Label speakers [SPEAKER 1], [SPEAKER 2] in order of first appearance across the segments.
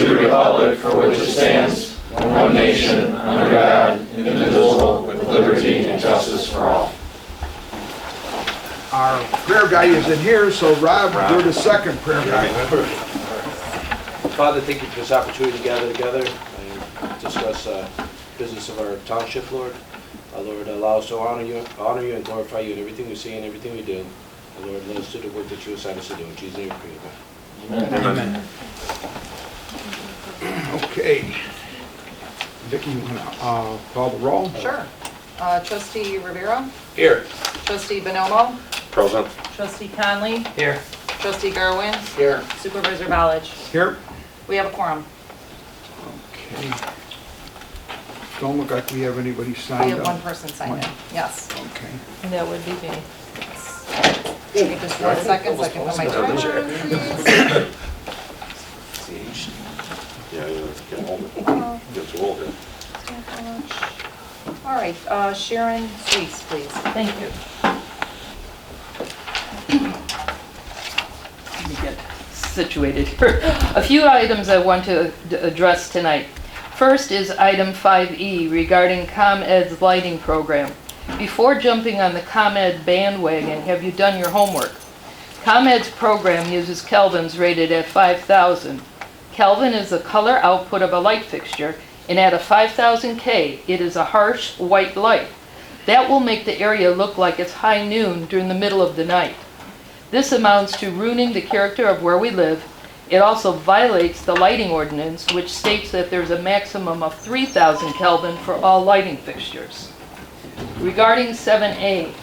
[SPEAKER 1] to the republic for which it stands, one nation, under God, indivisible, with liberty and justice for all.
[SPEAKER 2] Our prayer guy is in here, so Rob, you're the second prayer guy.
[SPEAKER 3] Father, thank you for this opportunity to gather together and discuss business of our township, Lord. Lord, allow us to honor you and glorify you in everything we say and everything we do. And Lord, let us do the work that you assigned us to do. In Jesus' name we pray, amen.
[SPEAKER 2] Amen. Okay. Vicki, you want to call the roll?
[SPEAKER 4] Sure. Trustee Rivera.
[SPEAKER 3] Here.
[SPEAKER 4] Trustee Bonomo.
[SPEAKER 3] Present.
[SPEAKER 4] Trustee Conley.
[SPEAKER 3] Here.
[SPEAKER 4] Trustee Garwin.
[SPEAKER 3] Here.
[SPEAKER 4] Supervisor College.
[SPEAKER 2] Here.
[SPEAKER 4] We have a quorum.
[SPEAKER 2] Okay. Don't look like we have anybody
[SPEAKER 4] We
[SPEAKER 2] signed
[SPEAKER 4] have
[SPEAKER 2] up.
[SPEAKER 4] one person signed in. Yes.
[SPEAKER 2] Okay.
[SPEAKER 5] And that would be me.
[SPEAKER 4] Give me just 1 second so I can put my timer on, please.
[SPEAKER 3] Yeah, you get old. Get too old here.
[SPEAKER 4] All right, Sharon Suisse, please.
[SPEAKER 5] Thank you. Let me get situated here. A few items I want to address tonight. First is item 5E regarding ComEd's lighting program. Before jumping on the ComEd bandwagon, have you done your homework? ComEd's program uses kelvins rated at 5,000. Kelvin is the color output of a light fixture, and at a 5,000 K, it is a harsh white light. That will make the area look like it's high noon during the middle of the night. This amounts to ruining the character of where we live. It also violates the lighting ordinance, which states that there's a maximum of 3,000 Kelvin for all lighting fixtures. Regarding 7A,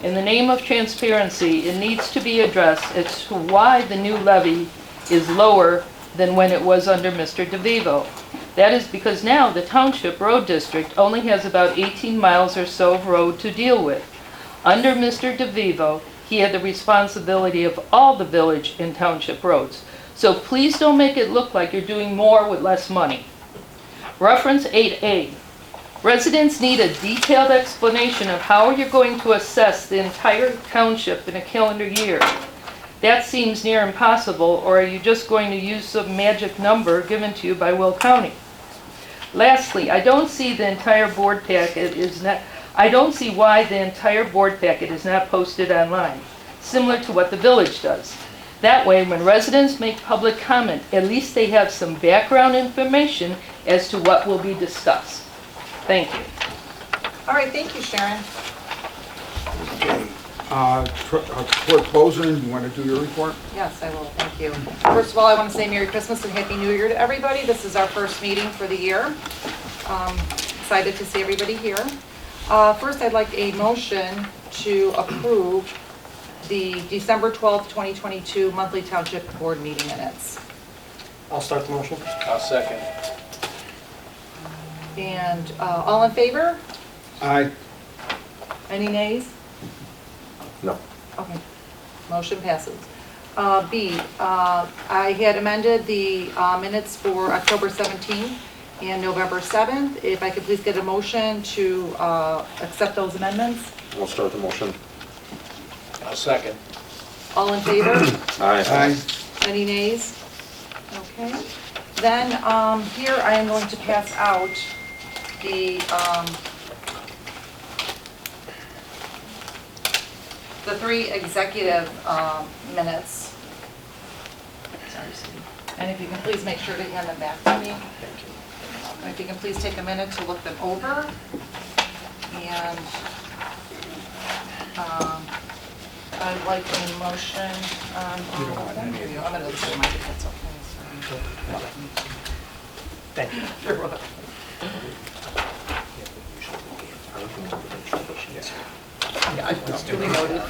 [SPEAKER 5] in the name of transparency, it needs to be addressed as to why the new levy is lower than when it was under Mr. DeVivo. That is because now the Township Road District only has about 18 miles or so of road to deal with. Under Mr. DeVivo, he had the responsibility of all the village and township roads. So please don't make it look like you're doing more with less money. Reference 8A. Residents need a detailed explanation of how you're going to assess the entire township in a calendar year. That seems near impossible, or are you just going to use some magic number given to you by Will County? Lastly, I don't see why the entire board packet is not posted online, similar to what the village does. That way, when residents make public comment, at least they have some background information as to what will be discussed. Thank you.
[SPEAKER 4] All right, thank you, Sharon.
[SPEAKER 2] Clerk Boson, you want to do your report?
[SPEAKER 4] Yes, I will, thank you. First of all, I want to say Merry Christmas and Happy New Year to everybody. This is our first meeting for the year. Excited to see everybody here. First, I'd like a motion to approve the December 12th, 2022 monthly Township Board meeting minutes.
[SPEAKER 3] I'll start the motion. I'll second.
[SPEAKER 4] And all in favor?
[SPEAKER 2] Aye.
[SPEAKER 4] Any nays?
[SPEAKER 3] No.
[SPEAKER 4] Okay, motion passes. B, I had amended the minutes for October 17th and November 7th. If I could please get a motion to accept those amendments.
[SPEAKER 3] I'll start the motion. I'll second.
[SPEAKER 4] All in favor?
[SPEAKER 2] Aye.
[SPEAKER 4] Any nays? Okay. Then here I am going to pass out the three executive minutes. Sorry, Steve. And if you can please make sure to hand them back to me. And if you can please take a minute to look them over. And I'd like a motion on all of them. I'm going to look at mine if that's okay.
[SPEAKER 3] Thank you.
[SPEAKER 4] You're welcome. Yeah, it's duly noted.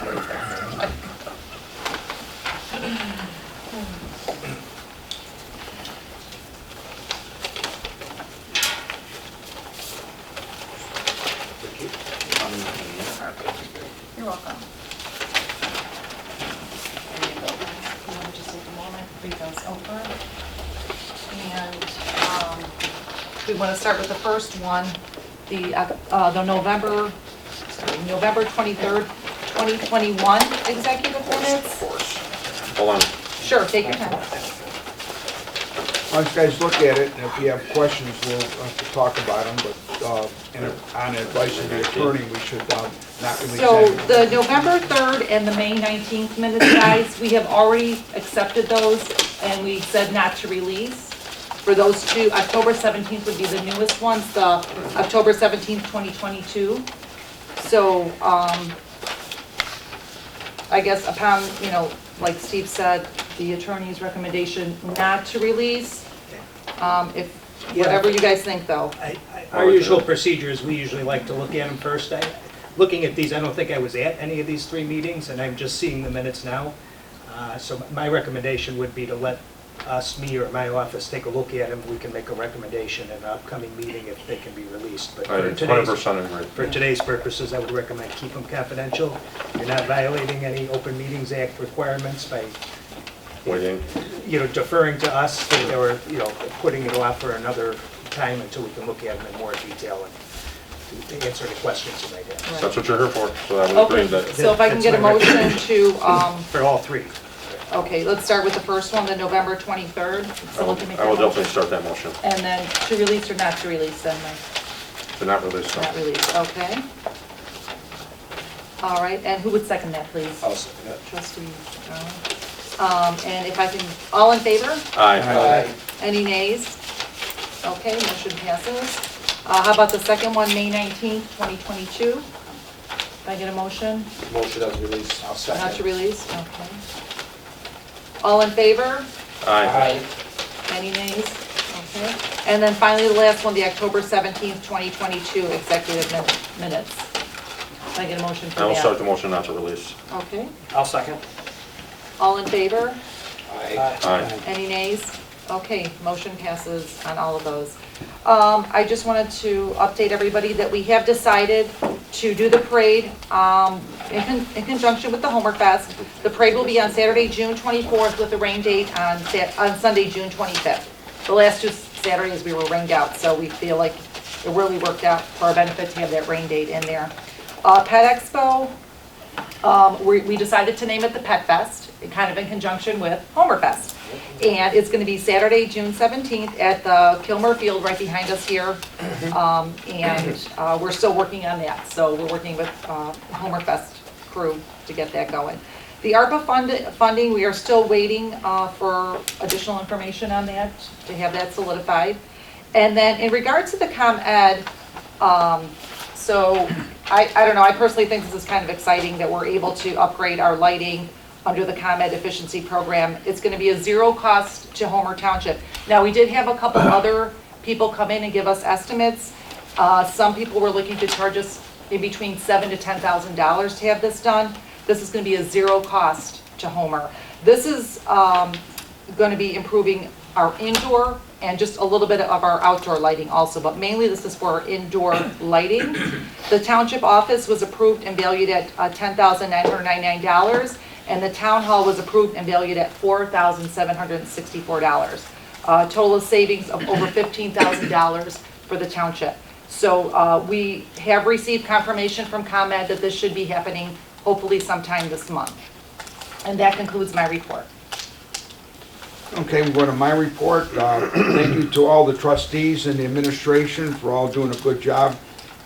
[SPEAKER 4] You're welcome. There you go. You want to just take a moment, read those over. And we want to start with the first one, the November 23rd, 2021 executive minutes.
[SPEAKER 3] Hold on.
[SPEAKER 4] Sure, take your time.
[SPEAKER 2] Why don't you guys look at it, and if you have questions, we'll have to talk about them, but on advice of the attorney, we should not release
[SPEAKER 4] So
[SPEAKER 2] any.
[SPEAKER 4] the November 3rd and the May 19th minutes, guys, we have already accepted those, and we said not to release. For those two, October 17th would be the newest ones, the October 17th, 2022. So, I guess upon, like Steve said, the attorney's recommendation not to release, if, whatever you guys think though.
[SPEAKER 6] Our usual procedure is we usually like to look at them first. Looking at these, I don't think I was at any of these 3 meetings, and I'm just seeing the minutes now. So my recommendation would be to let us, me or my office, take a look at them. We can make a recommendation in an upcoming meeting if they can be released. But
[SPEAKER 1] I
[SPEAKER 6] for
[SPEAKER 1] 100% agree.
[SPEAKER 6] for today's purposes, I would recommend keep them confidential. You're not violating any Open Meetings Act requirements by
[SPEAKER 1] Waiting.
[SPEAKER 6] deferring to us, or, putting it off for another time until we can look at them in more detail and to answer the questions you might have.
[SPEAKER 1] That's what you're here for, so I would agree
[SPEAKER 4] Okay,
[SPEAKER 1] that.
[SPEAKER 4] so if I can get a
[SPEAKER 6] That's my
[SPEAKER 4] motion to,
[SPEAKER 6] For all 3.
[SPEAKER 4] okay, let's start with the first one, the November 23rd. Someone can make
[SPEAKER 1] I will
[SPEAKER 4] that
[SPEAKER 1] definitely
[SPEAKER 4] motion.
[SPEAKER 1] start that motion.
[SPEAKER 4] And then to release or not to release, then, Mike?
[SPEAKER 1] To not release
[SPEAKER 4] Not
[SPEAKER 1] them.
[SPEAKER 4] release, okay. All right, and who would second that, please?
[SPEAKER 3] I'll second that.
[SPEAKER 4] Trustee Brown. And if I can, all in favor?
[SPEAKER 1] Aye.
[SPEAKER 4] Any nays? Okay, motion passes. How about the second one, May 19th, 2022? If I get a motion
[SPEAKER 3] Motion as released, I'll
[SPEAKER 4] not to
[SPEAKER 3] second.
[SPEAKER 4] release? Okay. All in favor?
[SPEAKER 1] Aye.
[SPEAKER 4] Any nays? Okay. And then finally, the last one, the October 17th, 2022 executive minutes. If I get a motion for
[SPEAKER 1] I will start
[SPEAKER 4] that?
[SPEAKER 1] the motion not to release.
[SPEAKER 4] Okay.
[SPEAKER 6] I'll second.
[SPEAKER 4] All in favor?
[SPEAKER 3] Aye.
[SPEAKER 1] Aye.
[SPEAKER 4] Any nays? Okay, motion passes on all of those. I just wanted to update everybody that we have decided to do the parade in conjunction with the Homer Fest. The parade will be on Saturday, June 24th, with a rain date on Sunday, June 25th. The last 2 Saturdays we were rained out, so we feel like it really worked out for our benefit to have that rain date in there. Pet Expo, we decided to name it the Pet Fest, kind of in conjunction with Homer Fest. And it's going to be Saturday, June 17th at the Kilmer Field right behind us here. And we're still working on that. So we're working with Homer Fest crew to get that going. The ARPA funding, we are still waiting for additional information on that to have that solidified. And then in regards to the ComEd, so I don't know, I personally think this is kind of exciting that we're able to upgrade our lighting under the ComEd efficiency program. It's going to be a 0 cost to Homer Township. Now, we did have a couple other people come in and give us estimates. Some people were looking to charge us in between $7,000 to $10,000 to have this done. This is going to be a 0 cost to Homer. This is going to be improving our indoor and just a little bit of our outdoor lighting also, but mainly this is for our indoor lighting. The township office was approved and valued at $10,999, and the town hall was approved and valued at $4,764. Total of savings of over $15,000 for the township. So we have received confirmation from ComEd that this should be happening hopefully sometime this month. And that concludes my report.
[SPEAKER 2] Okay, we're going to my report. Thank you to all the trustees and the administration for all doing a good job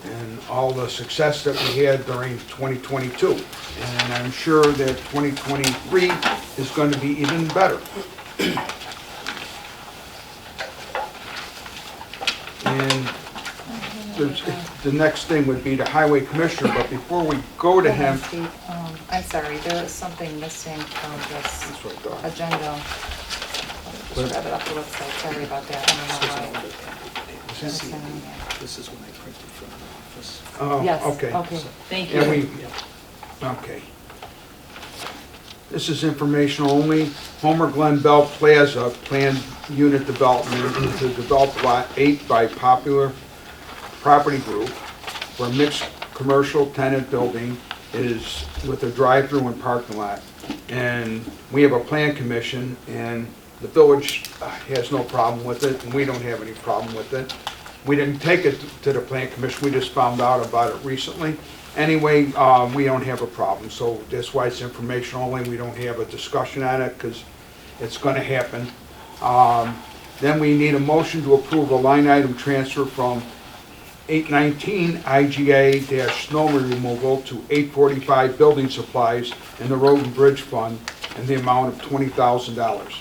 [SPEAKER 2] and all the success that we had during 2022. And I'm sure that 2023 is going to be even better. And the next thing would be the highway commissioner, but before we go to him.
[SPEAKER 4] Steve, I'm sorry, there is something missing from this
[SPEAKER 2] That's what I thought.
[SPEAKER 4] agenda. Just grab it off the website, sorry about that, I don't know why.
[SPEAKER 6] This is when I printed from the office.
[SPEAKER 2] Oh,
[SPEAKER 4] Yes,
[SPEAKER 2] okay.
[SPEAKER 4] okay, thank
[SPEAKER 2] And
[SPEAKER 4] you.
[SPEAKER 2] okay. This is informational only. Homer Glen Bell Plaza planned unit development to develop lot 8 by Popular Property Group for a mixed commercial tenant building is with a drive-through and parking lot. And we have a plan commission, and the village has no problem with it, and we don't have any problem with it. We didn't take it to the plan commission, we just found out about it recently. Anyway, we don't have a problem, so that's why it's informational only. We don't have a discussion on it because it's going to happen. Then we need a motion to approve a line item transfer from 819 IGA-snow removal to 845 building supplies in the Road and Bridge Fund in the amount of $20,000.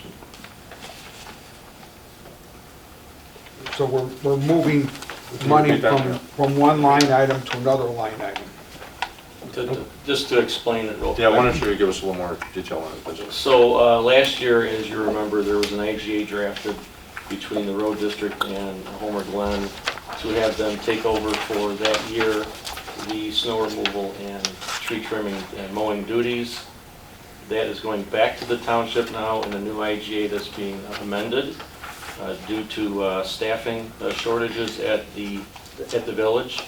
[SPEAKER 2] So we're moving money from one line item to another line item.
[SPEAKER 1] Just to explain it real quick.
[SPEAKER 7] Yeah, why don't you give us a little more detail on it, budget?
[SPEAKER 1] So last year, as you remember, there was an IGA drafted between the road district and Homer Glen to have them take over for that year the snow removal and tree trimming and mowing duties. That is going back to the township now in a new IGA that's being amended due to staffing shortages at the village.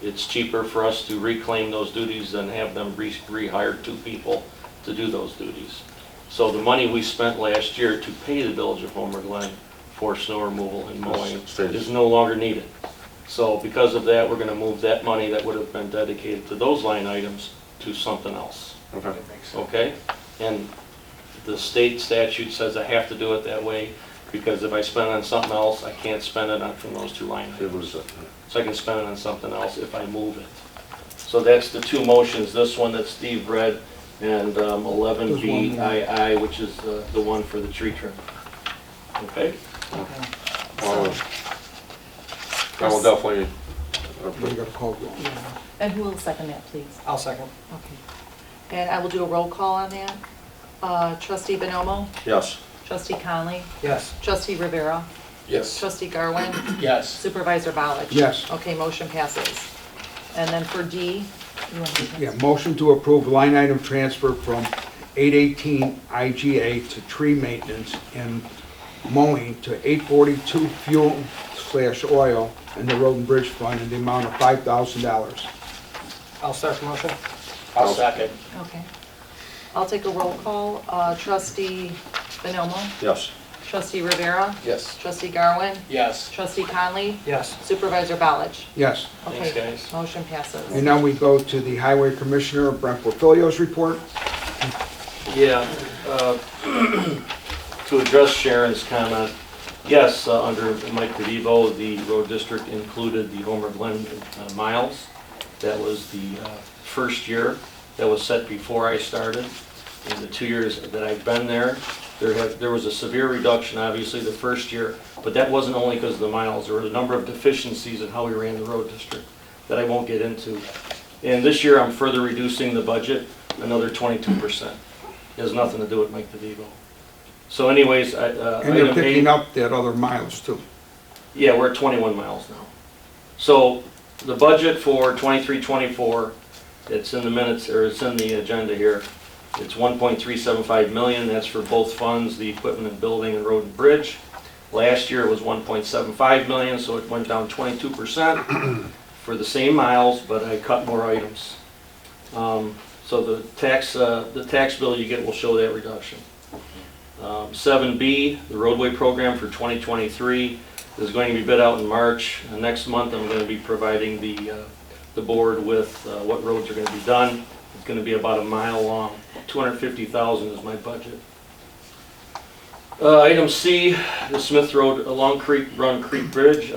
[SPEAKER 1] It's cheaper for us to reclaim those duties than have them rehire 2 people to do those duties. So the money we spent last year to pay the village of Homer Glen for snow removal and mowing is no longer needed. So because of that, we're going to move that money that would have been dedicated to those line items to something else.
[SPEAKER 7] Okay.
[SPEAKER 1] Okay? And the state statute says I have to do it that way because if I spend it on something else, I can't spend it on from those 2 line
[SPEAKER 7] It
[SPEAKER 1] items.
[SPEAKER 7] was,
[SPEAKER 1] So I can spend it on something else if I move it. So that's the 2 motions, this one that Steve read, and 11BII, which is the one for the tree trim. Okay?
[SPEAKER 7] well, I will definitely,
[SPEAKER 2] We got to call roll.
[SPEAKER 4] And who will second that, please?
[SPEAKER 6] I'll second.
[SPEAKER 4] Okay. And I will do a roll call on that. Trustee Bonomo,
[SPEAKER 7] yes.
[SPEAKER 4] trustee Conley,
[SPEAKER 6] Yes.
[SPEAKER 4] trustee Rivera,
[SPEAKER 1] Yes.
[SPEAKER 4] trustee Garwin,
[SPEAKER 3] Yes.
[SPEAKER 4] supervisor Ballage.
[SPEAKER 2] Yes.
[SPEAKER 4] Okay, motion passes. And then for D, you want to do
[SPEAKER 2] Yeah,
[SPEAKER 4] that?
[SPEAKER 2] motion to approve line item transfer from 818 IGA to tree maintenance and mowing to 842 fuel/oil in the Road and Bridge Fund in the amount of $5,000.
[SPEAKER 6] I'll start the motion.
[SPEAKER 3] I'll second.
[SPEAKER 4] Okay. I'll take a roll call. Trustee Bonomo,
[SPEAKER 7] Yes.
[SPEAKER 4] trustee Rivera,
[SPEAKER 3] Yes.
[SPEAKER 4] trustee Garwin,
[SPEAKER 3] Yes.
[SPEAKER 4] trustee Conley,
[SPEAKER 6] Yes.
[SPEAKER 4] supervisor Ballage.
[SPEAKER 2] Yes.
[SPEAKER 1] Thanks,
[SPEAKER 4] Okay,
[SPEAKER 1] guys.
[SPEAKER 4] motion passes.
[SPEAKER 2] And now we go to the Highway Commissioner, Brent Porfilio's report.
[SPEAKER 1] Yeah, to address Sharon's comment, yes, under Mike DeVivo, the road district included the Homer Glen miles. That was the first year. That was set before I started. In the 2 years that I've been there, there was a severe reduction, obviously, the first year, but that wasn't only because of the miles. There were a number of deficiencies in how we ran the road district that I won't get into. And this year, I'm further reducing the budget another 22%. It has nothing to do with Mike DeVivo. So anyways,
[SPEAKER 2] And
[SPEAKER 1] item
[SPEAKER 2] you're
[SPEAKER 1] eight-
[SPEAKER 2] picking up that other miles too.
[SPEAKER 1] Yeah, we're at 21 miles now. So the budget for 23-24, it's in the minutes, or it's in the agenda here. It's 1.375 million, that's for both funds, the equipment and building and road and bridge. Last year it was 1.75 million, so it went down 22% for the same miles, but I cut more items. So the tax bill you get will show that reduction. 7B, the roadway program for 2023 is going to be bid out in March. Next month I'm going to be providing the board with what roads are going to be done. It's going to be about a mile long. 250,000 is my budget. Item C, the Smith Road Long Creek Run Creek Bridge.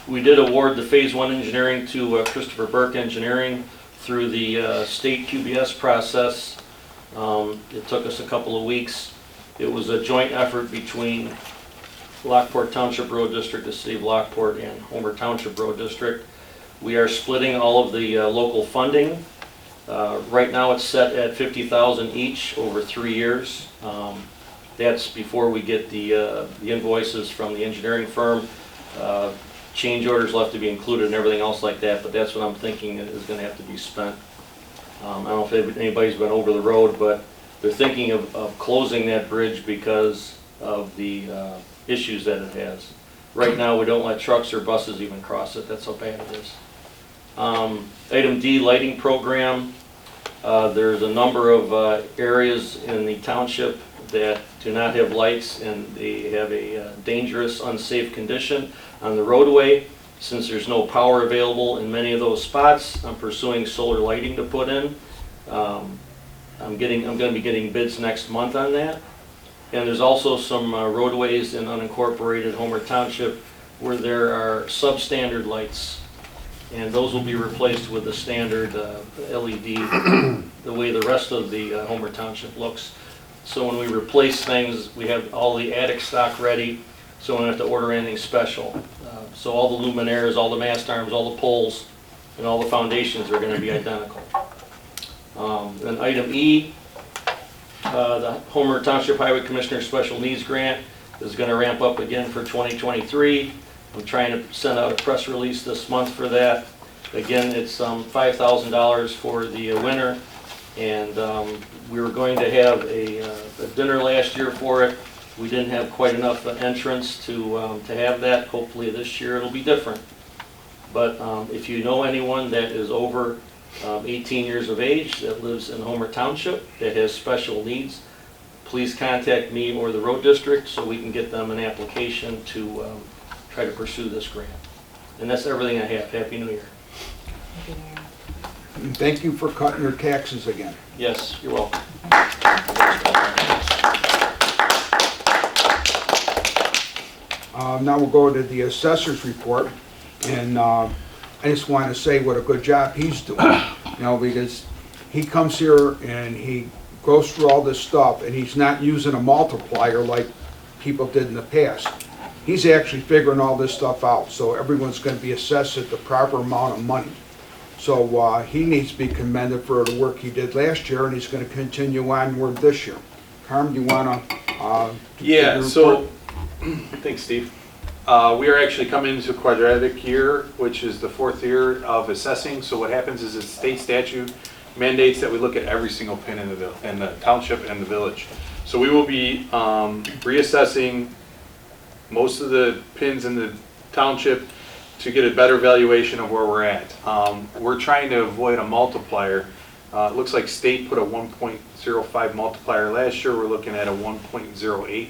[SPEAKER 1] We did award the Phase 1 engineering to Christopher Burke Engineering through the state QBS process. It took us a couple of weeks. It was a joint effort between Lockport Township Road District, the City of Lockport, and Homer Township Road District. We are splitting all of the local funding. Right now it's set at 50,000 each over 3 years. That's before we get the invoices from the engineering firm. Change orders left to be included and everything else like that, but that's what I'm thinking is going to have to be spent. I don't know if anybody's been over the road, but they're thinking of closing that bridge because of the issues that it has. Right now, we don't let trucks or buses even cross it. That's how bad it is. Item D, lighting program. There's a number of areas in the township that do not have lights, and they have a dangerous, unsafe condition on the roadway. Since there's no power available in many of those spots, I'm pursuing solar lighting to put in. I'm going to be getting bids next month on that. And there's also some roadways in unincorporated Homer Township where there are substandard lights. And those will be replaced with the standard LED, the way the rest of the Homer Township looks. So when we replace things, we have all the attic stock ready, so we don't have to order anything special. So all the luminaires, all the mast arms, all the poles, and all the foundations are going to be identical. Then item E, the Homer Township Highway Commissioner Special Needs Grant is going to ramp up again for 2023. I'm trying to send out a press release this month for that. Again, it's $5,000 for the winter, and we were going to have a dinner last year for it. We didn't have quite enough entrance to have that. Hopefully this year it'll be different. But if you know anyone that is over 18 years of age that lives in Homer Township that has special needs, please contact me or the road district so we can get them an application to try to pursue this grant. And that's everything I have. Happy New Year.
[SPEAKER 2] And thank you for cutting your taxes again.
[SPEAKER 1] Yes, you're welcome.
[SPEAKER 2] Now we'll go to the assessor's report, and I just want to say what a good job he's doing, because he comes here and he goes through all this stuff, and he's not using a multiplier like people did in the past. He's actually figuring all this stuff out, so everyone's going to be assessed at the proper amount of money. So he needs to be commended for the work he did last year, and he's going to continue onward this year. Carm, do you want to?
[SPEAKER 7] Yeah, so, thanks, Steve. We are actually coming into quadratic year, which is the 4th year of assessing. So what happens is the state statute mandates that we look at every single pin in the township and the village. So we will be reassessing most of the pins in the township to get a better valuation of where we're at. We're trying to avoid a multiplier. It looks like state put a 1.05 multiplier last year. We're looking at a 1.08.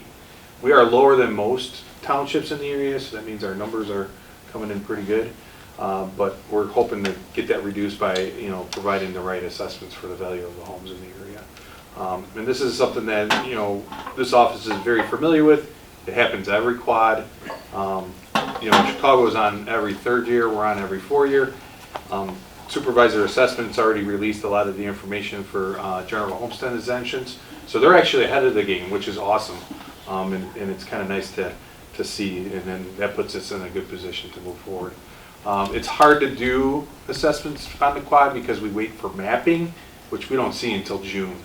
[SPEAKER 7] We are lower than most townships in the area, so that means our numbers are coming in pretty good. But we're hoping to get that reduced by providing the right assessments for the value of the homes in the area. And this is something that this office is very familiar with. It happens every quad. Chicago's on every 3rd year. We're on every 4 year. Supervisor assessment's already released a lot of the information for general homestead exemptions. So they're actually ahead of the game, which is awesome. And it's kind of nice to see, and then that puts us in a good position to move forward. It's hard to do assessments on the quad because we wait for mapping, which we don't see until June.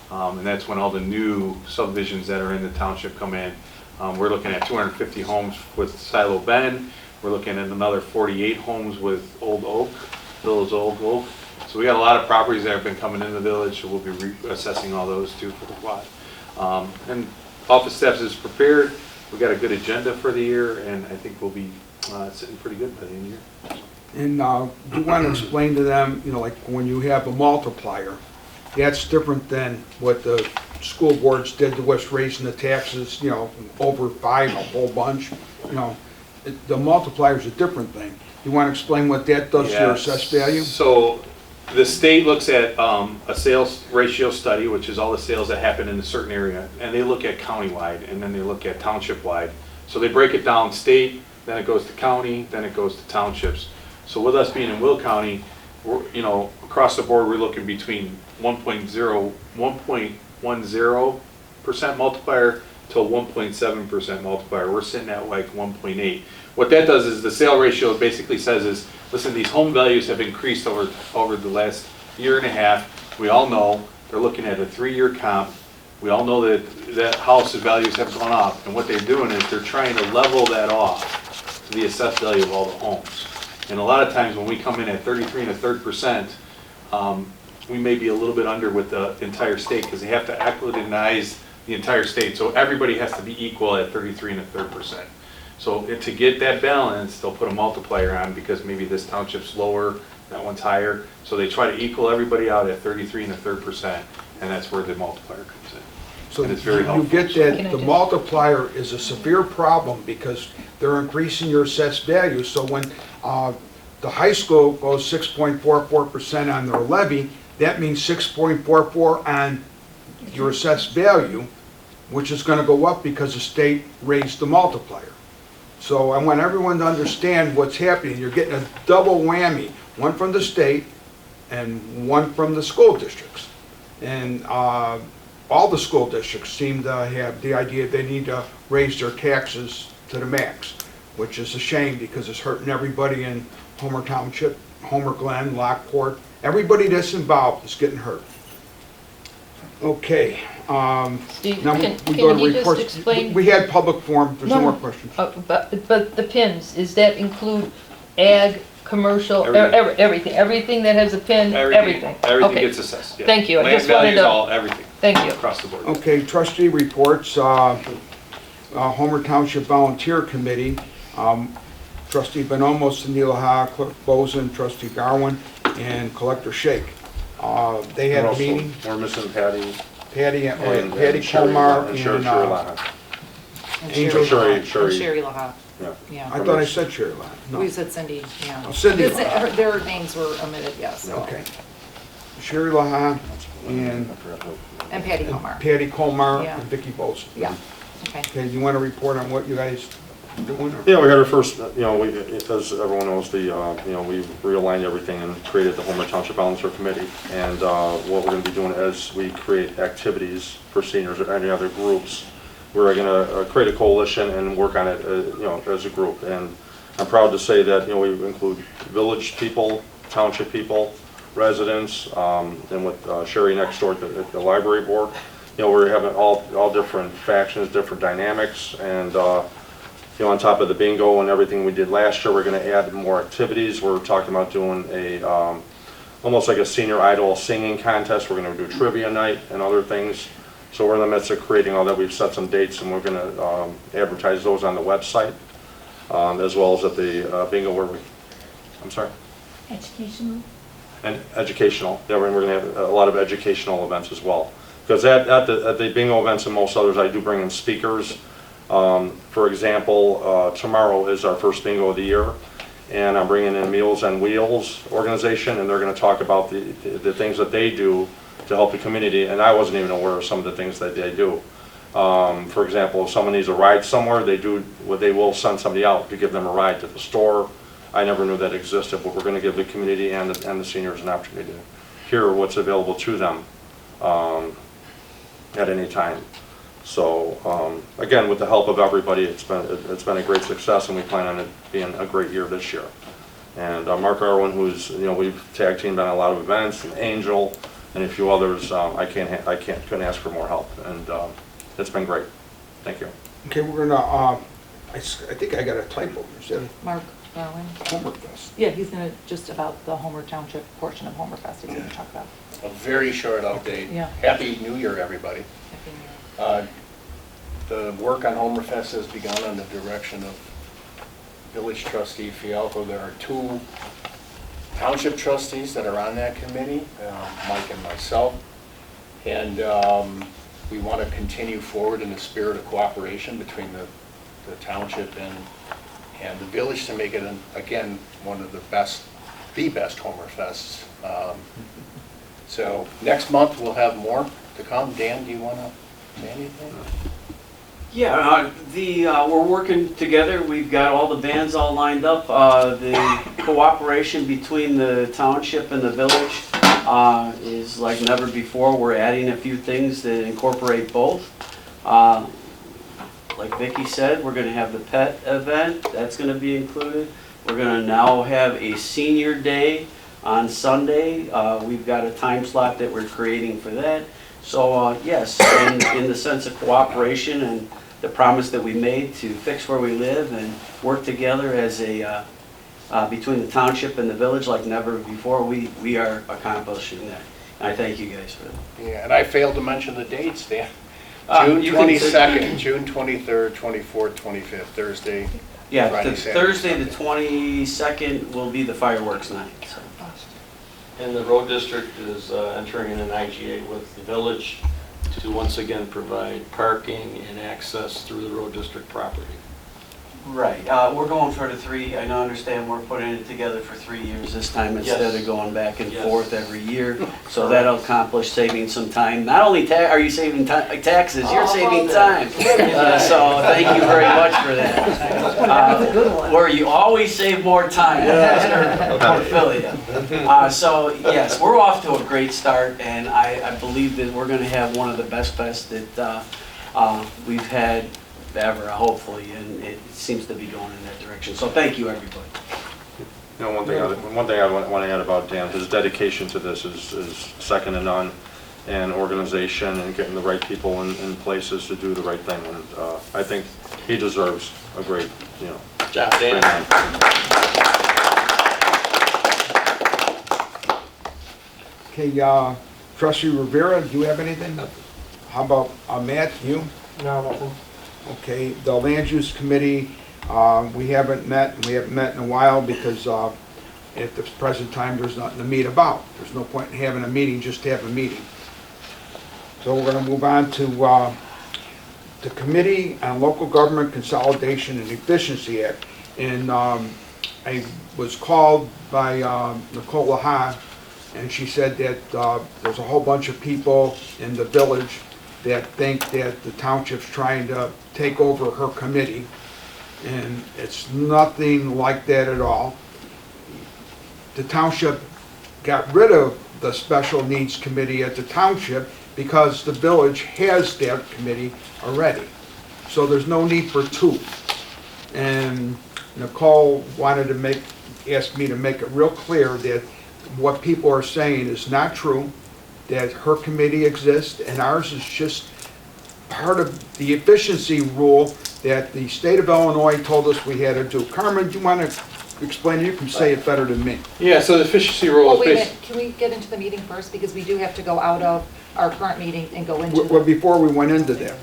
[SPEAKER 7] And that's when all the new subdivisions that are in the township come in. We're looking at 250 homes with Silo Bend. We're looking at another 48 homes with Old Oak, Village Old Oak. So we got a lot of properties that have been coming in the village, so we'll be reassessing all those too for the quad. And office staff is prepared. We've got a good agenda for the year, and I think we'll be sitting pretty good by the end of the year.
[SPEAKER 2] And you want to explain to them, like when you have a multiplier, that's different than what the school boards did to us, raising the taxes, over 5, a whole bunch. The multiplier is a different thing. You want to explain what that does to your assessed value?
[SPEAKER 7] So the state looks at a sales ratio study, which is all the sales that happen in a certain area, and they look at countywide, and then they look at township-wide. So they break it down state, then it goes to county, then it goes to townships. So with us being in Will County, we're, across the board, we're looking between 1.10% multiplier to a 1.7% multiplier. We're sitting at like 1.8. What that does is the sale ratio basically says is, listen, these home values have increased over the last year and a half. We all know they're looking at a 3-year comp. We all know that house's values have gone up, and what they're doing is they're trying to level that off to the assessed value of all the homes. And a lot of times when we come in at 33 1/3%, we may be a little bit under with the entire state because they have to equitanize the entire state. So everybody has to be equal at 33 1/3%. So to get that balance, they'll put a multiplier on because maybe this township's lower, that one's higher. So they try to equal everybody out at 33 1/3%, and that's where the multiplier comes in.
[SPEAKER 2] So
[SPEAKER 7] And it's very
[SPEAKER 2] you
[SPEAKER 7] helpful.
[SPEAKER 2] get that the multiplier is a severe problem because they're increasing your assessed value. So when the high school goes 6.44% on their levy, that means 6.44 on your assessed value. which is gonna go up because the state raised the multiplier. So I want everyone to understand what's happening. You're getting a double whammy, one from the state and one from the school districts. And all the school districts seem to have the idea they need to raise their taxes to the max, which is a shame because it's hurting everybody in Homer Township, Homer Glen, Lockport. Everybody that's involved is getting hurt. Okay.
[SPEAKER 5] Steve,
[SPEAKER 2] Now
[SPEAKER 5] can
[SPEAKER 2] we go to
[SPEAKER 5] you just
[SPEAKER 2] reports.
[SPEAKER 5] explain?
[SPEAKER 2] We had public forum, there's no
[SPEAKER 5] No,
[SPEAKER 2] more
[SPEAKER 5] no.
[SPEAKER 2] questions.
[SPEAKER 5] But the pins, does that include ag, commercial,
[SPEAKER 7] Everything.
[SPEAKER 5] everything that has a pin, everything?
[SPEAKER 7] Everything
[SPEAKER 5] Okay.
[SPEAKER 7] gets assessed, yeah.
[SPEAKER 5] Thank you. I
[SPEAKER 7] Land
[SPEAKER 5] just wanted
[SPEAKER 7] values,
[SPEAKER 5] to-
[SPEAKER 7] all, everything,
[SPEAKER 5] Thank you.
[SPEAKER 7] across the board.
[SPEAKER 2] Okay, trustee reports, Homer Township Volunteer Committee, trustee Bonomo, Cindy Laha, Clerk Bozen, trustee Garwin, and Collector Shake. They had a
[SPEAKER 8] Also,
[SPEAKER 2] meeting,
[SPEAKER 8] We're missing Patty.
[SPEAKER 2] Patty
[SPEAKER 8] and
[SPEAKER 2] Colmar
[SPEAKER 8] Sherry Laha-
[SPEAKER 2] and,
[SPEAKER 8] Sherry Laha.
[SPEAKER 4] And
[SPEAKER 2] Angel
[SPEAKER 8] Sherry-
[SPEAKER 4] Laha.
[SPEAKER 8] Sherry.
[SPEAKER 4] And Sherry Laha,
[SPEAKER 8] Yeah.
[SPEAKER 4] yeah.
[SPEAKER 2] I thought I said Sherry Laha. No.
[SPEAKER 4] We said Cindy, yeah.
[SPEAKER 2] Oh, Cindy
[SPEAKER 4] This-
[SPEAKER 2] Laha.
[SPEAKER 4] Their names were omitted, yes.
[SPEAKER 2] Okay. Sherry Laha and
[SPEAKER 8] I forgot who.
[SPEAKER 4] And Patty Comar.
[SPEAKER 2] Patty Colmar
[SPEAKER 4] Yeah.
[SPEAKER 2] and Vicky Bozen.
[SPEAKER 4] Yeah, okay.
[SPEAKER 2] Okay, do you want to report on what you guys doing? or-
[SPEAKER 8] Yeah, we had our first, as everyone knows, we realigned everything and created the Homer Township Volunteer Committee. And what we're going to be doing as we create activities for seniors or any other groups, we're going to create a coalition and work on it, as a group. And I'm proud to say that, we include village people, township people, residents, and with Sherry next door at the library board. We're having all different factions, different dynamics, and on top of the bingo and everything we did last year, we're going to add more activities. We're talking about doing a almost like a senior idol singing contest. We're going to do trivia night and other things. So we're in the midst of creating all that. We've set some dates, and we're going to advertise those on the website, as well as at the bingo where we. I'm sorry.
[SPEAKER 9] Educational?
[SPEAKER 8] And educational. Yeah, we're going to have a lot of educational events as well. Because at the bingo events and most others, I do bring in speakers. For example, tomorrow is our first bingo of the year, and I'm bringing in Meals on Wheels organization, and they're going to talk about the things that they do to help the community, and I wasn't even aware of some of the things that they do. For example, if someone needs a ride somewhere, they will send somebody out to give them a ride to the store. I never knew that existed, but we're going to give the community and the seniors an opportunity to hear what's available to them at any time. So again, with the help of everybody, it's been a great success, and we plan on it being a great year this year. And Mark Irwin, who's we've tag teamed on a lot of events, and Angel, and a few others. Couldn't ask for more help, and it's been great. Thank you.
[SPEAKER 2] Okay, we're gonna, I think I got a typo. Is that
[SPEAKER 4] Mark Garwin?
[SPEAKER 2] Homer Fest?
[SPEAKER 4] Yeah, he's gonna, just about the Homer Township portion of Homer Fest, he's gonna talk about.
[SPEAKER 10] A very short update.
[SPEAKER 4] Yeah.
[SPEAKER 10] Happy New Year, everybody.
[SPEAKER 4] Happy New Year.
[SPEAKER 10] The work on Homerfest has begun on the direction of Village Trustee Fialco. There are 2 Township trustees that are on that committee, Mike and myself. And we want to continue forward in the spirit of cooperation between the Township and the Village to make it, again, one of the best Homerfests. So next month, we'll have more to come. Dan, do you want to say anything?
[SPEAKER 11] Yeah, we're working together. We've got all the bands all lined up. The cooperation between the township and the village is like never before. We're adding a few things that incorporate both. Like Vicki said, we're going to have the pet event. That's going to be included. We're going to now have a senior day on Sunday. We've got a time slot that we're creating for that. So yes, in the sense of cooperation and the promise that we made to fix where we live and work together as between the township and the village like never before, we are accomplishing that. And I thank you guys for that.
[SPEAKER 10] Yeah, and I failed to mention the dates, Dan. June
[SPEAKER 11] You can-
[SPEAKER 10] 22nd, June 23rd, 24th, 25th, Thursday.
[SPEAKER 11] Yeah,
[SPEAKER 10] Friday,
[SPEAKER 11] the
[SPEAKER 10] Saturday,
[SPEAKER 11] Thursday, the
[SPEAKER 10] Sunday.
[SPEAKER 11] 22nd will be the fireworks night. So.
[SPEAKER 1] And the road district is entering in an IGA with the village to once again provide parking and access through the road district property.
[SPEAKER 11] Right, we're going for the 3, I now understand we're putting it together for 3 years this time instead
[SPEAKER 1] Yes.
[SPEAKER 11] of going back and
[SPEAKER 1] Yes.
[SPEAKER 11] forth every year. So that'll accomplish saving some time. Not only are you saving taxes, you're saving time. So thank you very much for that. Where you always save more time, I'll fill you. So yes, we're off to a great start, and I believe that we're gonna have one of the best fests that we've had ever, hopefully, and it seems to be going in that direction. So thank you, everybody.
[SPEAKER 8] You know, one thing I want to add about Dan, his dedication to this is second to none, and organization and getting the right people in places to do the right thing. And I think he deserves a great,
[SPEAKER 1] Job,
[SPEAKER 8] great
[SPEAKER 1] Dan.
[SPEAKER 8] man.
[SPEAKER 2] Okay, trustee Rivera, do you have anything? How about Matt, you?
[SPEAKER 3] No, nothing.
[SPEAKER 2] Okay, the land use committee, we haven't met in a while because at the present time, there's nothing to meet about. There's no point in having a meeting just to have a meeting. So we're gonna move on to the Committee on Local Government Consolidation and Efficiency Act. And I was called by Nicole Laha, and she said that there's a whole bunch of people in the village that think that the township's trying to take over her committee, and it's nothing like that at all. The township got rid of the special needs committee at the township because the village has that committee already. So there's no need for two. And Nicole wanted to asked me to make it real clear that what people are saying is not true, that her committee exists, and ours is just part of the efficiency rule that the state of Illinois told us we had to do. Carmen, do you want to explain? You can say it better than me.
[SPEAKER 7] Yeah, so the efficiency rule
[SPEAKER 4] Well,
[SPEAKER 7] is
[SPEAKER 4] wait a
[SPEAKER 7] based,
[SPEAKER 4] minute, can we get into the meeting first, because we do have to go out of our current meeting and go into
[SPEAKER 2] Well,
[SPEAKER 4] the...
[SPEAKER 2] before we went into that,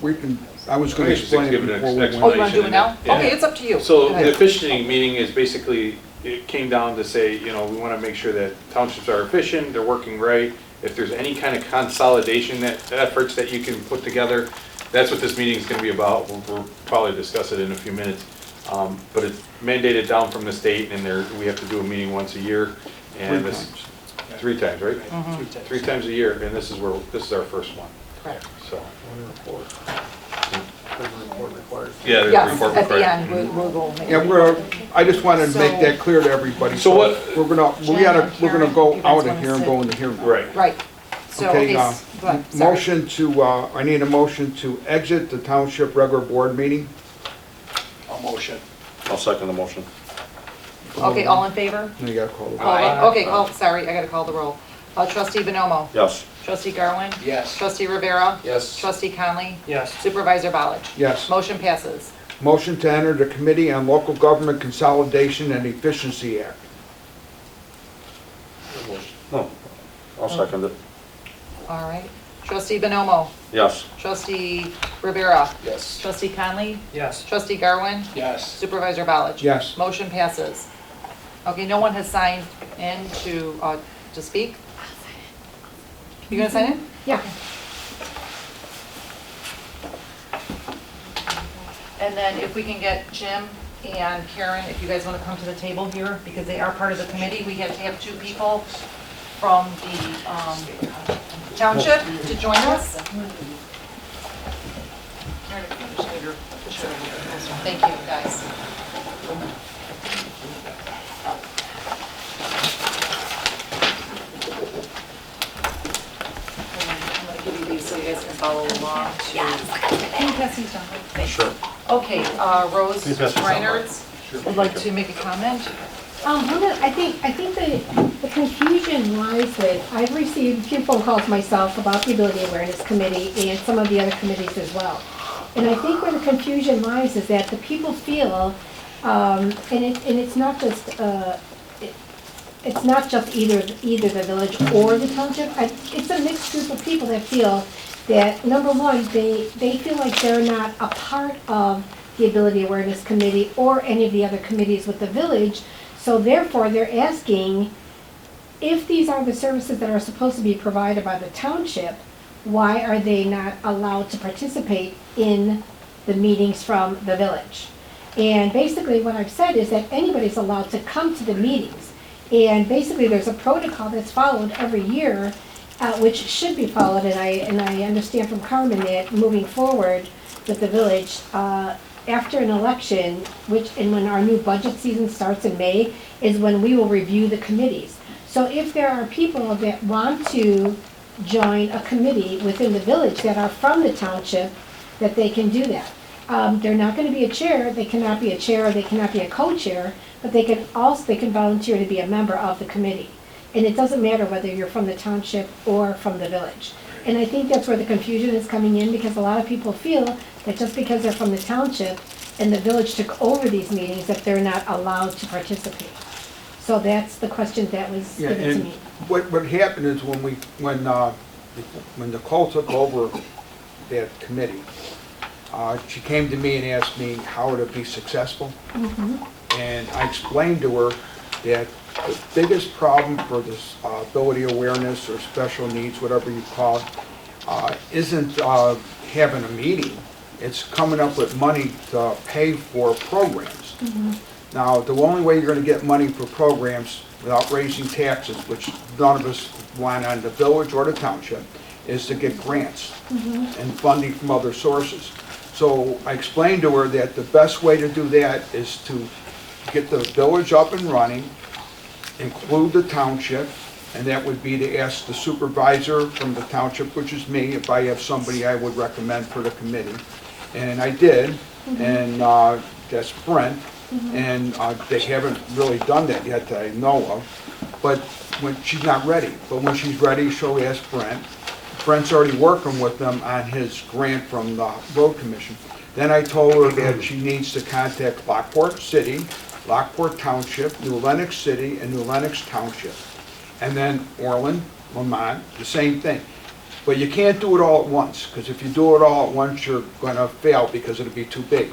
[SPEAKER 2] we can, I was going to
[SPEAKER 7] I can just
[SPEAKER 2] explain it
[SPEAKER 7] give it an
[SPEAKER 2] before we went.
[SPEAKER 4] Oh, you want to do it now?
[SPEAKER 7] Yeah.
[SPEAKER 4] Okay, it's up to you.
[SPEAKER 7] so
[SPEAKER 4] Go
[SPEAKER 7] the
[SPEAKER 4] ahead.
[SPEAKER 7] efficiency meeting is basically, it came down to say, we want to make sure that townships are efficient, they're working right. If there's any kind of consolidation efforts that you can put together, that's what this meeting is going to be about. We'll probably discuss it in a few minutes. But it's mandated down from the state, and we have to do a meeting once a year. And this, 3 times, right?
[SPEAKER 4] Mhm.
[SPEAKER 7] 3 times a year, and this is our first one,
[SPEAKER 4] Correct.
[SPEAKER 7] so. Yeah,
[SPEAKER 4] Yes,
[SPEAKER 7] there's a report
[SPEAKER 4] at the
[SPEAKER 7] required.
[SPEAKER 4] end, we'll go.
[SPEAKER 2] Yeah, I just wanted to make that clear to everybody.
[SPEAKER 7] So what-
[SPEAKER 2] We're gonna
[SPEAKER 4] Karen,
[SPEAKER 2] go
[SPEAKER 4] you guys
[SPEAKER 2] out of
[SPEAKER 4] wanna
[SPEAKER 2] here and
[SPEAKER 4] sit?
[SPEAKER 2] go into here.
[SPEAKER 7] Right.
[SPEAKER 4] Right. So,
[SPEAKER 2] Okay,
[SPEAKER 4] okay, go ahead, sorry.
[SPEAKER 2] motion to, I need a motion to exit the township regular board meeting.
[SPEAKER 10] A motion.
[SPEAKER 8] I'll second the motion.
[SPEAKER 4] Okay, all in favor?
[SPEAKER 2] Now you gotta call the.
[SPEAKER 4] Okay, sorry, I gotta call the roll. Trustee Bonomo?
[SPEAKER 8] Yes.
[SPEAKER 4] Trustee Garwin?
[SPEAKER 10] Yes.
[SPEAKER 4] Trustee Rivera?
[SPEAKER 3] Yes.
[SPEAKER 4] Trustee Conley?
[SPEAKER 6] Yes.
[SPEAKER 4] Supervisor Ballich?
[SPEAKER 2] Yes.
[SPEAKER 4] Motion passes.
[SPEAKER 2] Motion to enter the Committee on Local Government Consolidation and Efficiency Act.
[SPEAKER 8] No, I'll second it.
[SPEAKER 4] All right. Trustee Bonomo?
[SPEAKER 8] Yes.
[SPEAKER 4] Trustee Rivera?
[SPEAKER 3] Yes.
[SPEAKER 4] Trustee Conley?
[SPEAKER 6] Yes.
[SPEAKER 4] Trustee Garwin?
[SPEAKER 10] Yes.
[SPEAKER 4] Supervisor Ballich?
[SPEAKER 2] Yes.
[SPEAKER 4] Motion passes. Okay, no one has signed in to speak? You gonna sign in?
[SPEAKER 9] Yeah.
[SPEAKER 4] And then if we can get Jim and Karen, if you guys want to come to the table here, because they are part of the committee, we have to have 2 people from the township to join us. Thank you, guys. I'm going to give you these so you guys can follow along. Can you pass these down? Thanks.
[SPEAKER 8] Sure.
[SPEAKER 4] Okay, Rose
[SPEAKER 8] Can you pass these down,
[SPEAKER 4] Reinhardt would like to make a comment.
[SPEAKER 9] I think the confusion lies with, I've received a few phone calls myself about the Ability Awareness Committee and some of the other committees as well. And I think where the confusion lies is that the people feel, and it's not just, it's not just either the village or the township. It's a mixed group of people that feel that, number one, they feel like they're not a part of the Ability Awareness Committee or any of the other committees with the village. So therefore, they're asking, if these are the services that are supposed to be provided by the township, why are they not allowed to participate in the meetings from the village? And basically what I've said is that anybody's allowed to come to the meetings. And basically there's a protocol that's followed every year, which should be followed, and I understand from Carmen that moving forward with the village, after an election, and when our new budget season starts in May, is when we will review the committees. So if there are people that want to join a committee within the village that are from the township, that they can do that. They're not gonna be a chair, they cannot be a chair, or they cannot be a co-chair, but they can volunteer to be a member of the committee. And it doesn't matter whether you're from the township or from the village. And I think that's where the confusion is coming in, because a lot of people feel that just because they're from the township and the village took over these meetings, that they're not allowed to participate. So that's the question that was
[SPEAKER 2] Yeah,
[SPEAKER 9] given to
[SPEAKER 2] and
[SPEAKER 9] me.
[SPEAKER 2] what happened is when Nicole took over that committee, she came to me and asked me how would it be successful. And I explained to her that the biggest problem for this ability awareness or special needs, whatever you call it, isn't having a meeting. It's coming up with money to pay for programs. Now, the only way you're going to get money for programs without raising taxes, which none of us want on the village or the township, is to get grants and funding from other sources. So I explained to her that the best way to do that is to get the village up and running, include the township, and that would be to ask the supervisor from the township, which is me, if I have somebody I would recommend for the committee. And I did, and that's Brent. And they haven't really done that yet that I know of, but when she's not ready. But when she's ready, she'll ask Brent. Brent's already working with them on his grant from the road commission. Then I told her that she needs to contact Lockport City, Lockport Township, New Lenox City, and New Lenox Township. And then Orland, Lamont, the same thing. But you can't do it all at once, because if you do it all at once, you're gonna fail because it'll be too big.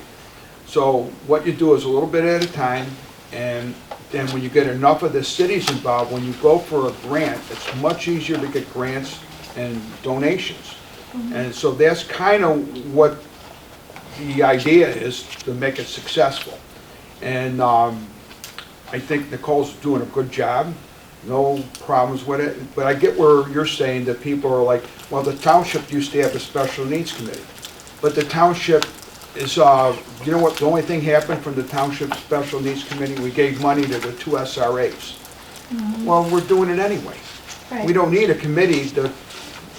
[SPEAKER 2] So what you do is a little bit at a time, and then when you get enough of the cities involved, when you go for a grant, it's much easier to get grants and donations. And so that's kind of what the idea is, to make it successful. And I think Nicole's doing a good job, no problems with it. But I get where you're saying that people are like, well, the township used to have a special needs committee. But the township is, you know what, the only thing happened from the Township Special Needs Committee, we gave money to the 2 SRAs. Well, we're doing it anyway.
[SPEAKER 9] Right.
[SPEAKER 2] We don't need a committee to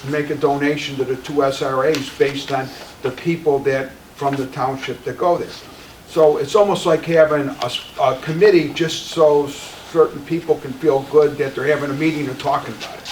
[SPEAKER 2] make a donation to the 2 SRAs based on the people that, from the township that go there. So it's almost like having a committee just so certain people can feel good that they're having a meeting and talking about it.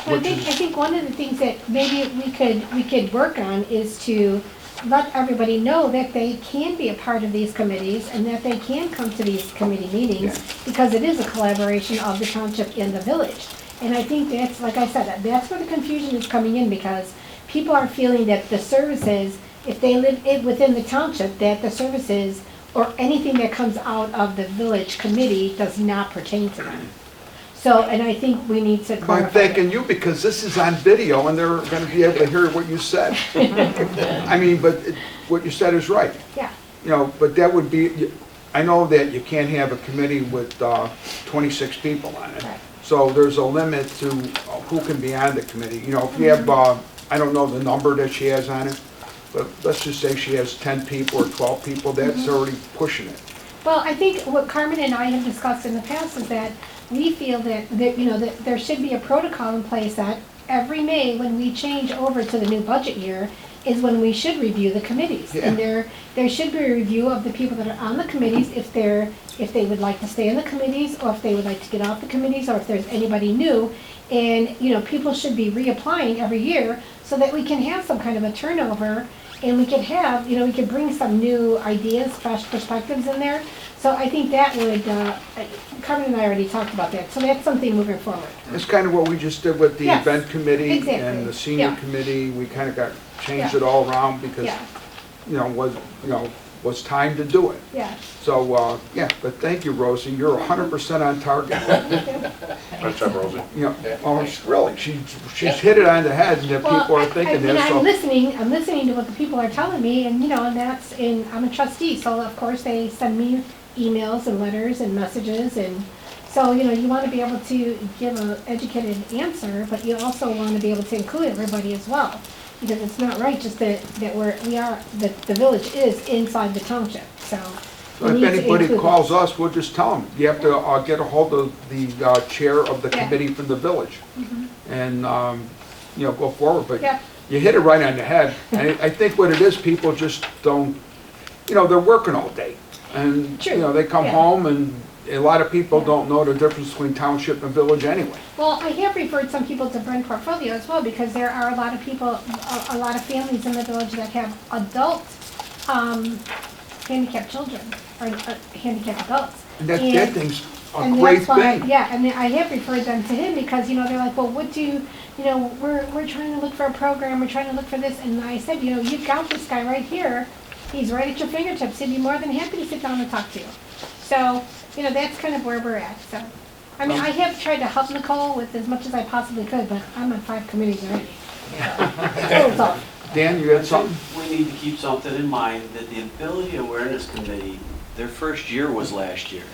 [SPEAKER 9] Well, I think one of the things that maybe we could work on is to let everybody know that they can be a part of these committees and that they can come to these committee meetings, because it is a collaboration of the township and the village. And I think that's, like I said, that's where the confusion is coming in, because people are feeling that the services, if they live within the township, that the services or anything that comes out of the village committee does not pertain to them. So, and I think we need to clarify.
[SPEAKER 2] I'm thanking you because this is on video and they're going to be able to hear what you said. I mean, but what you said is right.
[SPEAKER 9] Yeah.
[SPEAKER 2] You know, but that would be, I know that you can't have a committee with 26 people on it.
[SPEAKER 9] Right.
[SPEAKER 2] So there's a limit to who can be on the committee. You know, if you have, I don't know the number that she has on it, but let's just say she has 10 people or 12 people, that's already pushing it.
[SPEAKER 9] Well, I think what Carmen and I have discussed in the past is that we feel that you know, that there should be a protocol in place that every May, when we change over to the new budget year, is when we should review the committees.
[SPEAKER 2] Yeah.
[SPEAKER 9] And there should be a review of the people that are on the committees, if they would like to stay in the committees, or if they would like to get off the committees, or if there's anybody new. And, you know, people should be reapplying every year so that we can have some kind of a turnover, and we could have, you know, we could bring some new ideas, fresh perspectives in there. So I think that would, Carmen and I already talked about that, so that's something moving forward.
[SPEAKER 2] It's kind of what we just did with the
[SPEAKER 9] Yes,
[SPEAKER 2] event committee
[SPEAKER 9] exactly.
[SPEAKER 2] and the senior
[SPEAKER 9] Yeah.
[SPEAKER 2] committee. We kind of changed
[SPEAKER 9] Yeah.
[SPEAKER 2] it all around because,
[SPEAKER 9] Yeah.
[SPEAKER 2] you know, was time to do it.
[SPEAKER 9] Yeah.
[SPEAKER 2] So, yeah, but thank you, Rosie, you're 100% on target.
[SPEAKER 8] Nice job, Rosie.
[SPEAKER 2] You know, well, it's really, she's hit it on the head, and the people are thinking this,
[SPEAKER 9] I'm
[SPEAKER 2] so.
[SPEAKER 9] listening to what the people are telling me, and, and I'm a trustee, so of course they send me emails and letters and messages, and so, you want to be able to give an educated answer, but you also want to be able to include everybody as well. Because it's not right just that the village is inside the township, so.
[SPEAKER 2] So if anybody calls us, we'll just tell them, you have to get a hold of the chair of the
[SPEAKER 9] Yeah.
[SPEAKER 2] committee from the village. And, go forward, but
[SPEAKER 9] Yeah.
[SPEAKER 2] you hit it right on the head. And I think what it is, people just don't, they're working all day. And,
[SPEAKER 9] True.
[SPEAKER 2] they come
[SPEAKER 9] Yeah.
[SPEAKER 2] home, and a lot of people don't know the difference between township and village anyway.
[SPEAKER 9] Well, I have referred some people to Brand Portfolio as well, because there are a lot of people, a lot of families in the village that have adult handicapped children, or handicapped adults.
[SPEAKER 2] And that thing's a
[SPEAKER 9] And
[SPEAKER 2] great
[SPEAKER 9] that's why,
[SPEAKER 2] thing.
[SPEAKER 9] yeah, and I have referred them to him because, they're like, well, what do, we're trying to look for a program, we're trying to look for this, and I said, you've got this guy right here, he's right at your fingertips, he'd be more than happy to sit down and talk to you. So, that's kind of where we're at, so. I mean, I have tried to help Nicole with as much as I possibly could, but I'm on 5 committees already. So it's all.
[SPEAKER 2] Dan, you had something?
[SPEAKER 11] We need to keep something in mind, that the Ability Awareness Committee, their first year was last year.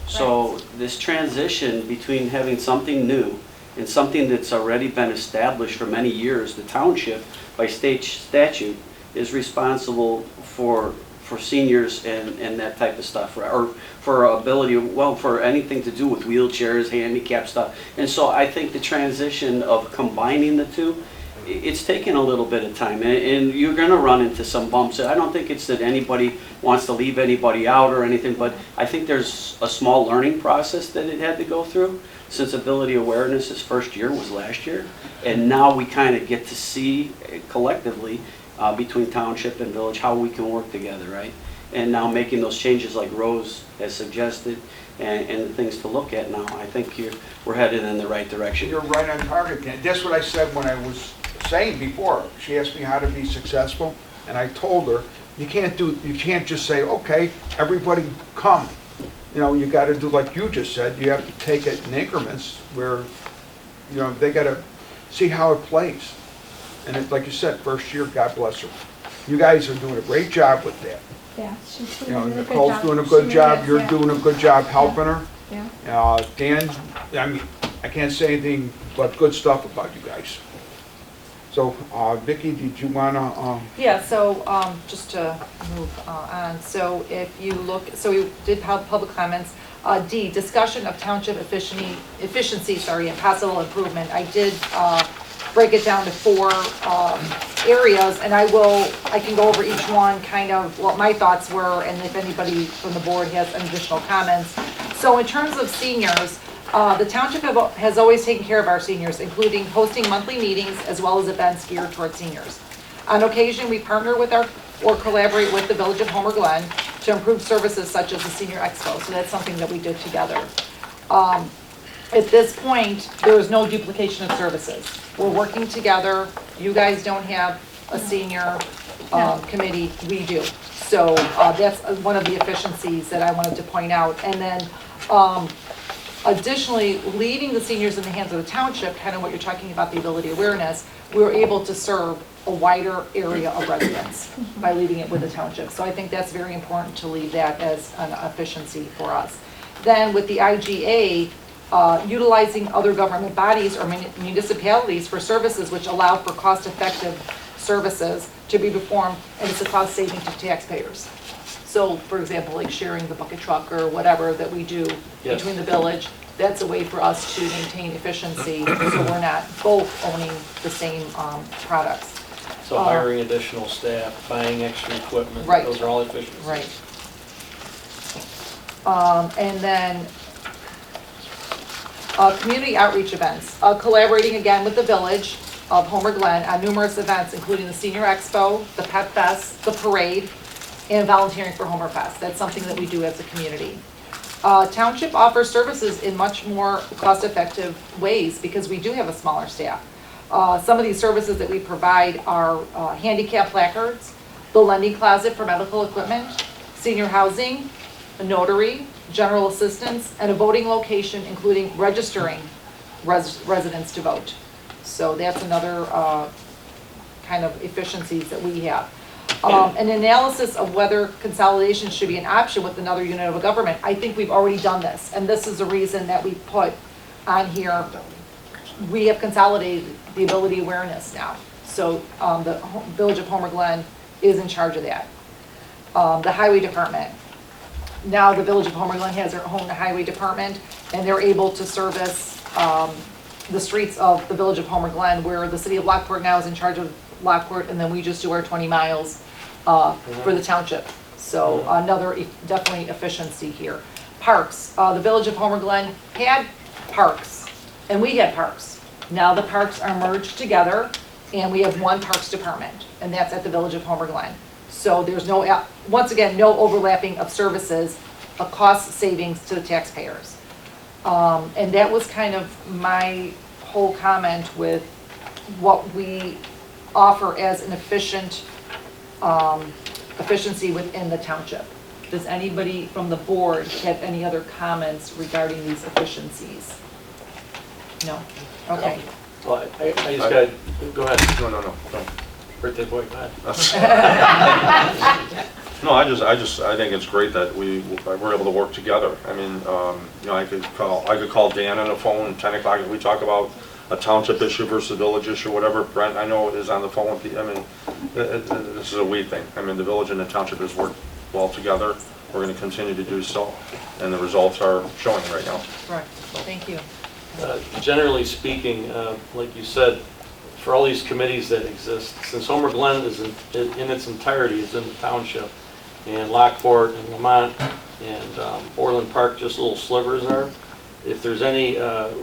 [SPEAKER 11] So this transition between having something new and something that's already been established for many years, the township, by state statute, is responsible for seniors and that type of stuff, or for ability, for anything to do with wheelchairs, handicap stuff. And so I think the transition of combining the two, it's taken a little bit of time, and you're going to run into some bumps. I don't think it's that anybody wants to leave anybody out or anything, but I think there's a small learning process that it had to go through, since Ability Awareness's first year was last year. And now we kind of get to see collectively between township and village how we can work together, right? And now making those changes like Rose has suggested, and the things to look at now, I think we're headed in the right direction.
[SPEAKER 2] You're right on target, Dan. That's what I said when I was saying before. She asked me how to be successful, and I told her, you can't just say, okay, everybody come. You got to do like you just said. You have to take it in increments where, they got to see how it plays. And it's like you said, first year, God bless her. You guys are doing a great job with that.
[SPEAKER 9] Yeah, she's doing a really good
[SPEAKER 2] Nicole's
[SPEAKER 9] job.
[SPEAKER 2] doing a
[SPEAKER 9] She
[SPEAKER 2] good
[SPEAKER 9] really
[SPEAKER 2] job.
[SPEAKER 9] is,
[SPEAKER 2] You're
[SPEAKER 9] yeah.
[SPEAKER 2] doing a good job helping her.
[SPEAKER 9] Yeah.
[SPEAKER 2] Dan, I can't say anything but good stuff about you guys. So, Vicki, did you wanna?
[SPEAKER 4] Yeah, so just to move on, so if you look, so we did have public comments. D, discussion of township efficiency, and possible improvement. I did break it down to 4 areas, and I can go over each one, kind of what my thoughts were, and if anybody from the board has any additional comments. So in terms of seniors, the township has always taken care of our seniors, including hosting monthly meetings as well as events geared towards seniors. On occasion, we partner with or collaborate with the Village of Homer Glen to improve services such as the Senior Expo, so that's something that we did together. At this point, there is no duplication of services. We're working together. You guys don't have a senior committee, we do. So that's one of the efficiencies that I wanted to point out. And then additionally, leaving the seniors in the hands of the township, kind of what you're talking about, the ability awareness, we were able to serve a wider area of residents by leaving it with the township. So I think that's very important to leave that as an efficiency for us. Then with the IGA, utilizing other government bodies or municipalities for services which allow for cost-effective services to be performed, and it's a cost saving to taxpayers. So, for example, like sharing the bucket truck or whatever that we do between the village, that's a way for us to maintain efficiency, so we're not both owning the same products.
[SPEAKER 1] So hiring additional staff, buying extra equipment,
[SPEAKER 4] Right.
[SPEAKER 1] those are all efficiencies.
[SPEAKER 4] Right. And then community outreach events, collaborating again with the Village of Homer Glen on numerous events, including the Senior Expo, the Pet Fest, the parade, and volunteering for Homer Fest. That's something that we do as a community. Township offers services in much more cost-effective ways because we do have a smaller staff. Some of these services that we provide are handicap placards, the lending closet for medical equipment, senior housing, a notary, general assistance, and a voting location, including registering residents to vote. So that's another kind of efficiencies that we have. An analysis of whether consolidation should be an option with another unit of a government. I think we've already done this, and this is the reason that we put on here, we have consolidated the ability awareness now. So the Village of Homer Glen is in charge of that. The highway department. Now the Village of Homer Glen has their own highway department, and they're able to service the streets of the Village of Homer Glen, where the city of Lockport now is in charge of Lockport, and then we just do our 20 miles for the township. So another definitely efficiency here. Parks. The Village of Homer Glen had parks, and we had parks. Now the parks are merged together, and we have one parks department, and that's at the Village of Homer Glen. So there's no, once again, no overlapping of services, a cost savings to the taxpayers. And that was kind of my whole comment with what we offer as an efficiency within the township. Does anybody from the board have any other comments regarding these efficiencies? No? Okay.
[SPEAKER 1] Well, I just got, go ahead.
[SPEAKER 8] No.
[SPEAKER 1] Birthday boy, go ahead.
[SPEAKER 8] No, I think it's great that we're able to work together. I mean, I could call Dan on the phone at 10 o'clock and we talk about a township issue versus a village issue, whatever. Brent, I know, is on the phone with you. I mean, this is a we thing. I mean, the village and the township has worked well together. We're going to continue to do so, and the results are showing right now.
[SPEAKER 4] Right, thank you.
[SPEAKER 1] Generally speaking, like you said, for all these committees that exist, since Homer Glen is in its entirety is in the township, and Lockport and Lamont and Orland Park, just little slivers are. If there's any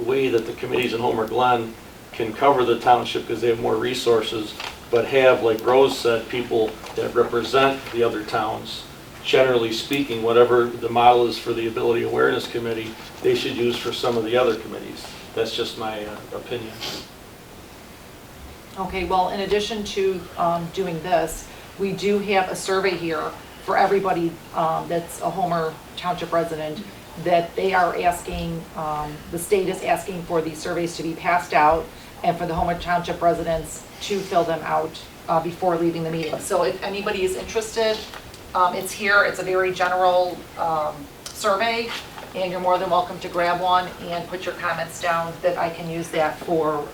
[SPEAKER 1] way that the committees in Homer Glen can cover the township because they have more resources, but have, like Rose said, people that represent the other towns, generally speaking, whatever the model is for the Ability Awareness Committee, they should use for some of the other committees. That's just my opinion.
[SPEAKER 4] Okay, well, in addition to doing this, we do have a survey here for everybody that's a Homer Township resident, that they are asking, the state is asking for these surveys to be passed out and for the Homer Township residents to fill them out before leaving the meeting. So if anybody is interested, it's here. It's a very general survey, and you're more than welcome to grab one and put your comments down that I can use that for.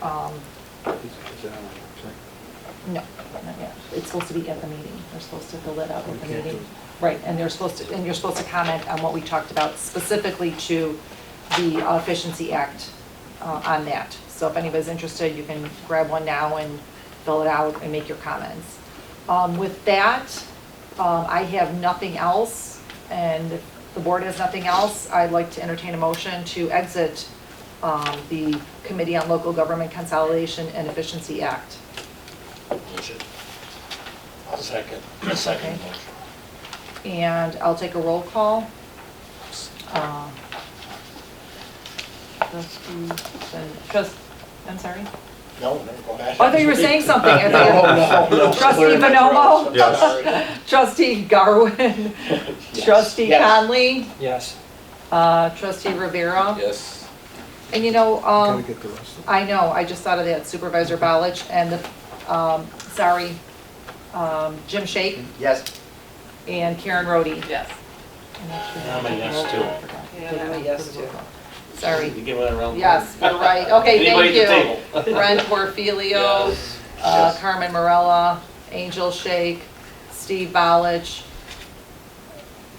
[SPEAKER 4] No, not yet. It's supposed to be at the meeting. They're supposed to fill that out at the meeting. Right, and you're supposed to comment on what we talked about specifically to the Efficiency Act on that. So if anybody's interested, you can grab one now and fill it out and make your comments. With that, I have nothing else, and if the board has nothing else, I'd like to entertain a motion to exit the Committee on Local Government Consolidation and Efficiency Act.
[SPEAKER 10] Motion. Second.
[SPEAKER 4] Okay. And I'll take a roll call. I'm sorry?
[SPEAKER 10] No, go ahead.
[SPEAKER 4] Oh, I thought you were saying something. I thought
[SPEAKER 10] No.
[SPEAKER 4] Trustee Bonomo?
[SPEAKER 8] Yes.
[SPEAKER 4] Trustee Garwin?
[SPEAKER 10] Yes.
[SPEAKER 4] Trustee
[SPEAKER 10] Yes.
[SPEAKER 4] Conley?
[SPEAKER 6] Yes.
[SPEAKER 4] Trustee Rivera?
[SPEAKER 3] Yes.
[SPEAKER 4] And you know,
[SPEAKER 2] Gotta get the rest of
[SPEAKER 4] I know, I just thought of that, Supervisor Balich and the, Jim Shake
[SPEAKER 10] Yes.
[SPEAKER 4] and Karen Rhodey.
[SPEAKER 5] Yes.
[SPEAKER 1] I'm a yes, too.
[SPEAKER 4] Yeah, I'm a yes too. Sorry.
[SPEAKER 1] You give it a round.
[SPEAKER 4] Yes, you're right. Okay,
[SPEAKER 1] Anybody
[SPEAKER 4] thank
[SPEAKER 1] at the
[SPEAKER 4] you.
[SPEAKER 1] table?
[SPEAKER 4] Brent Porfilio,
[SPEAKER 1] Yes.
[SPEAKER 4] Carmen Morella, Angel Shake, Steve Balich.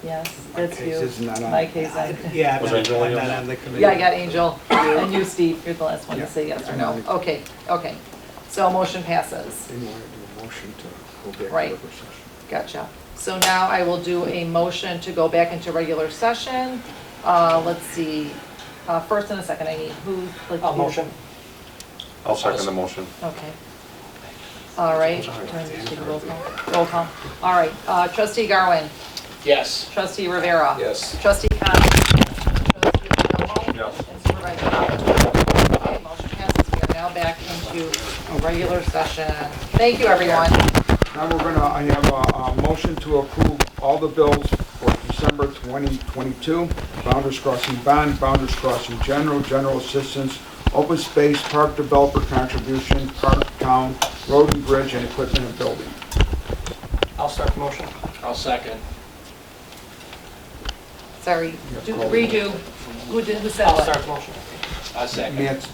[SPEAKER 4] Yes, that's
[SPEAKER 2] Case is
[SPEAKER 4] you.
[SPEAKER 2] not on.
[SPEAKER 4] My case, I.
[SPEAKER 6] Yeah,
[SPEAKER 8] Was
[SPEAKER 6] I'm
[SPEAKER 8] Angel
[SPEAKER 6] not
[SPEAKER 8] on?
[SPEAKER 6] on the committee.
[SPEAKER 4] Yeah, I got Angel, and you, Steve, you're the last one to
[SPEAKER 2] Yeah.
[SPEAKER 4] say yes or no. Okay, okay. So motion passes.
[SPEAKER 2] They want to do a motion to go back to
[SPEAKER 4] Right.
[SPEAKER 2] regular session.
[SPEAKER 4] Gotcha. So now I will do a motion to go back into regular session. Let's see, first and a second, I need, who?
[SPEAKER 6] Motion.
[SPEAKER 8] I'll second the motion.
[SPEAKER 4] Okay. All right. Do I need to take a roll call? Roll call. All right. Trustee Garwin.
[SPEAKER 10] Yes.
[SPEAKER 4] Trustee Rivera.
[SPEAKER 3] Yes.
[SPEAKER 4] Trustee Conley. Trustee Bonomo.
[SPEAKER 8] Yes.
[SPEAKER 4] And Supervisor Howard. Okay, motion passes. We are now back into a regular session. Thank you, everyone.
[SPEAKER 2] Now I have a motion to approve all the bills for December 2022. Bounders Crossing Bond, Bounders Crossing General Assistance, Open Space, Park Developer Contribution, Park Town, Road and Bridge, and Equipment and Building.
[SPEAKER 6] I'll start the motion.
[SPEAKER 10] I'll second.
[SPEAKER 4] Sorry, redo. Who said
[SPEAKER 6] I'll
[SPEAKER 4] what?
[SPEAKER 6] start the motion.
[SPEAKER 10] I'll second.
[SPEAKER 2] Matt,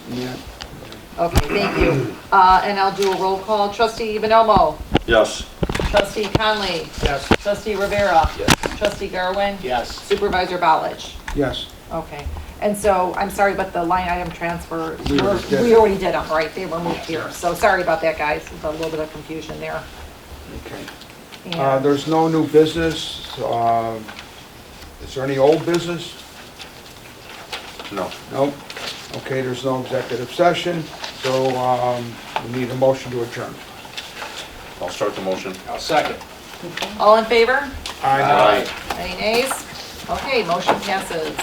[SPEAKER 4] Okay, thank you. And I'll do a roll call. Trustee Bonomo?
[SPEAKER 8] Yes.
[SPEAKER 4] Trustee Conley?
[SPEAKER 6] Yes.
[SPEAKER 4] Trustee Rivera?
[SPEAKER 10] Yes.
[SPEAKER 4] Trustee Garwin?
[SPEAKER 10] Yes.
[SPEAKER 4] Supervisor Ballage?
[SPEAKER 2] yes.
[SPEAKER 4] Okay. And so, I'm sorry, but the line item transfer,
[SPEAKER 2] We already did.
[SPEAKER 4] we already did them, right? They were moved here. So sorry about that, guys. There's a little bit of confusion there.
[SPEAKER 2] Okay.
[SPEAKER 4] And
[SPEAKER 2] There's no new business. Is there any old business?
[SPEAKER 8] No.
[SPEAKER 2] Nope. Okay, there's no executive session, so we need a motion to adjourn.
[SPEAKER 8] I'll start the motion.
[SPEAKER 10] I'll second.
[SPEAKER 4] all in favor?
[SPEAKER 2] Aye.
[SPEAKER 4] Any nays? Okay, motion passes.